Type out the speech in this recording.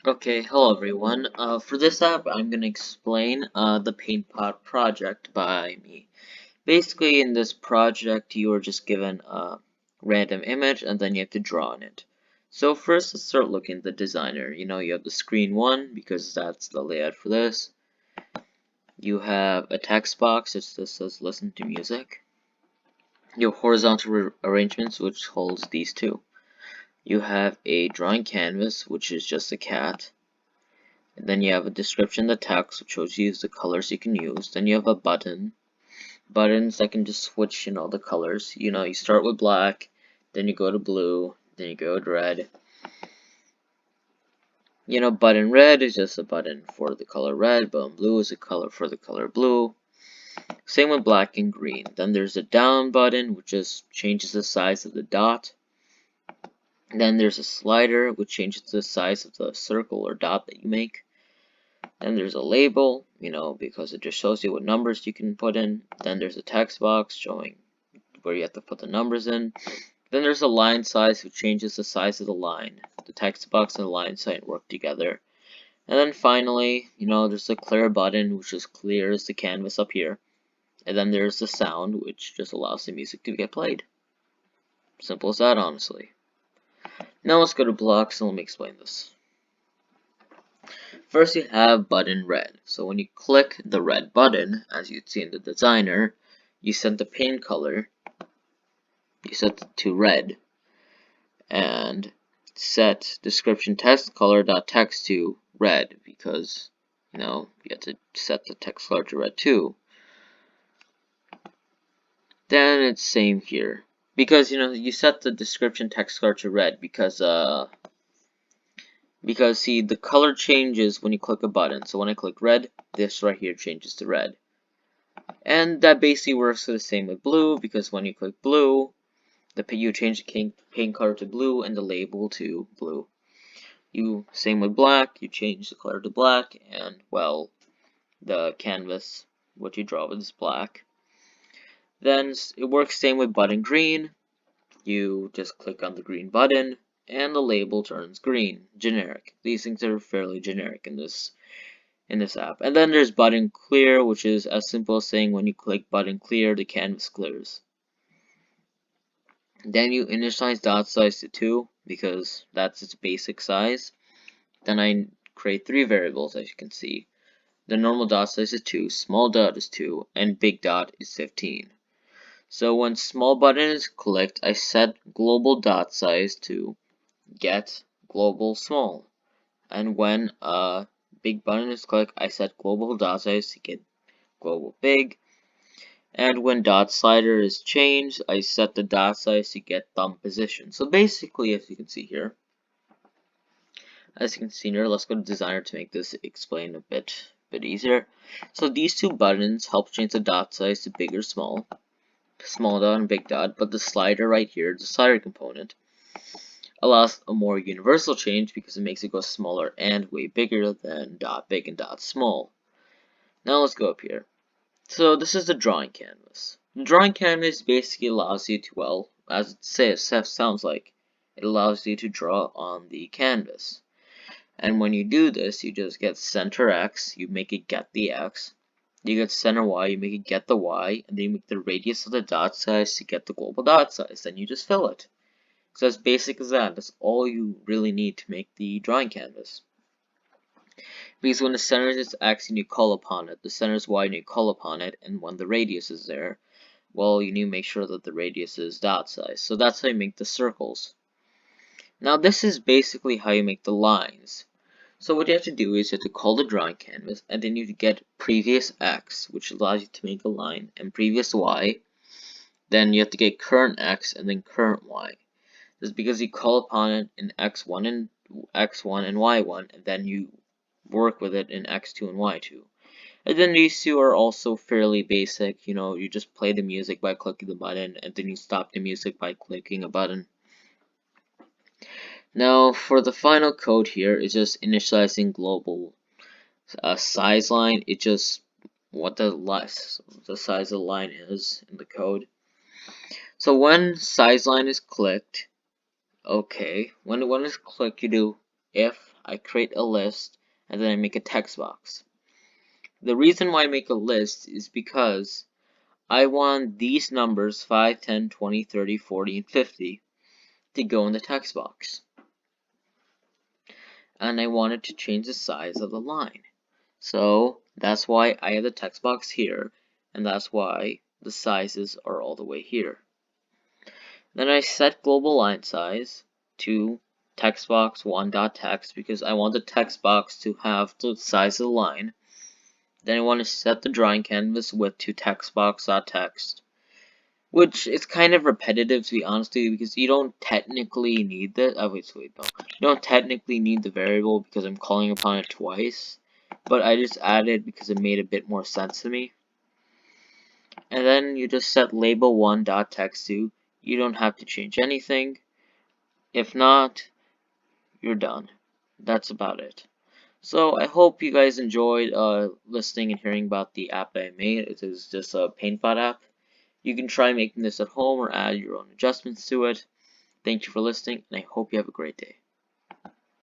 Okay, hello everyone. For this app, I'm going to explain the PaintPot project by me. Basically, in this project, you are just given a random image and then you have to draw on it. So first, let's start looking at the designer. You have the screen 1 because that's the layout for this. You have a text box which just says listen to music. You have horizontal arrangements which holds these two. You have a drawing canvas which is just a cat. And then you have a description, the text, which shows you the colors you can use. Then you have a buttons that can just switch, the colors. You start with black, then you go to blue, then you go to red. Button red is just a button for the color red, button blue is a color for the color blue. Same with black and green. Then there's a down button, which just changes the size of the dot. Then there's a slider, which changes the size of the circle or dot that you make. Then there's a label, because it just shows you what numbers you can put in. Then there's a text box showing where you have to put the numbers in. Then there's a line size, which changes the size of the line. The text box and the line size work together. And then finally, there's a clear button, which just clears the canvas up here. And then there's the sound, which just allows the music to get played. Simple as that, honestly. Now let's go to blocks and let me explain this. First, you have button red. So when you click the red button, as you'd see in the designer, you set the paint color, you set it to red, and set description text color dot text to red because you have to set the text color to red too. Then it's same here because you set the description text color to red because see, the color changes when you click a button. So when I click red, this right here changes to red. And that basically works the same with blue, because when you click blue, you change the paint color to blue and the label to blue. Same with black, you change the color to black, and well, the canvas, what you draw with is black. Then it works same with button green. You just click on the green button, and the label turns green, generic. These things are fairly generic in this app. And then there's button clear, which is as simple as saying when you click button clear, the canvas clears. Then you initialize dot size to 2 because that's its basic size. Then I create 3 variables, as you can see. The normal dot size is 2, small dot is 2, and big dot is 15. So when small button is clicked, I set global dot size to get global small. And when big button is clicked, I set global dot size to get global big. And when dot slider is changed, I set the dot size to get thumb position. So basically, as you can see here, let's go to designer to make this explain a bit easier. So these two buttons help change the dot size to big or small dot and big dot, but the slider right here, the slider component, allows a more universal change because it makes it go smaller and way bigger than dot big and dot small. Now let's go up here. So this is the drawing canvas. The drawing canvas basically allows you to, well, as it sounds like, it allows you to draw on the canvas. And when you do this, you just get center X, you make it get the X. You get center Y, you make it get the Y, and then you make the radius of the dot size to get the global dot size. Then you just fill it. So as basic as that. That's all you really need to make the drawing canvas. Because when the center is X and you call upon it, the center is Y and you call upon it, and when the radius is there, well, you need to make sure that the radius is dot size. So that's how you make the circles. Now this is basically how you make the lines. So what you have to do is you have to call the drawing canvas, and then you get previous X, which allows you to make a line, and previous Y. Then you have to get current X and then current Y. This is because you call upon it in X1 and Y1, and then you work with it in X2 and Y2. And then these two are also fairly basic. You just play the music by clicking the button, and then you stop the music by clicking a button. Now, for the final code here, it's just initializing global size line. It's just what the size of the line is in the code. So when size line is clicked, okay, when it's clicked, you do if I create a list, and then I make a text box. The reason why I make a list is because I want these numbers 5, 10, 20, 30, 40, and 50 to go in the text box. And I wanted to change the size of the line. So that's why I have the text box here, and that's why the sizes are all the way here. Then I set global line size to textbox1.text because I want the text box to have the size of the line. Then I want to set the drawing canvas width to textbox.text, which is kind of repetitive to be honest with you because you don't technically need the you don't technically need the variable because I'm calling upon it twice, but I just added because it made a bit more sense to me. And then you just set label1.text to. You don't have to change anything. If not, you're done. That's about it. So I hope you guys enjoyed listening and hearing about the app that I made. It is just a PaintPot app. You can try making this at home or add your own adjustments to it. Thank you for listening, and I hope you have a great day.